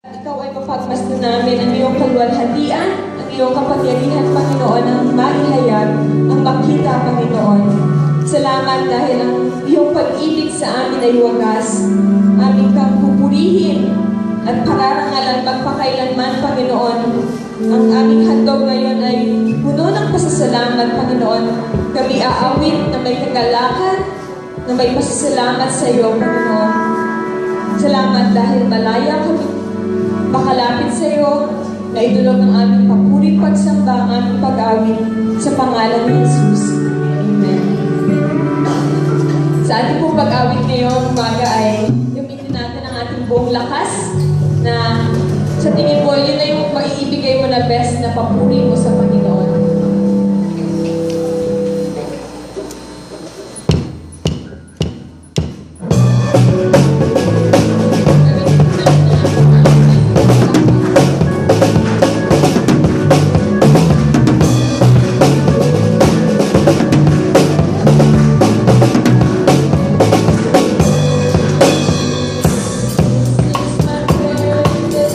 Ikaw ay mapagmasdan namin ang iyong kaluwalhatian, ang iyong kapangyarihan, Panginoon, ang maihayag, ang makita, Panginoon. Salamat dahil ang iyong pag-ibig sa amin ay wagas. Aming kang pupurihin at pararangalan magpakailanman, Panginoon. Ang aming handog ngayon ay puno ng pasasalamat, Panginoon. Kami aawit na may kagalakan, na may pasasalamat sa iyo, Panginoon. Salamat dahil malaya kami makalapit sa iyo, na idulog ng aming papuring pagsamba, ang aming pag-awit sa pangalan ni Jesus. Amen. Sa ating pong pag-awit ngayong umaga ay gamitin natin ang ating buong lakas na sa tingin mo, yun na yung maiibigay mo na best na papuri mo sa Panginoon. Yes.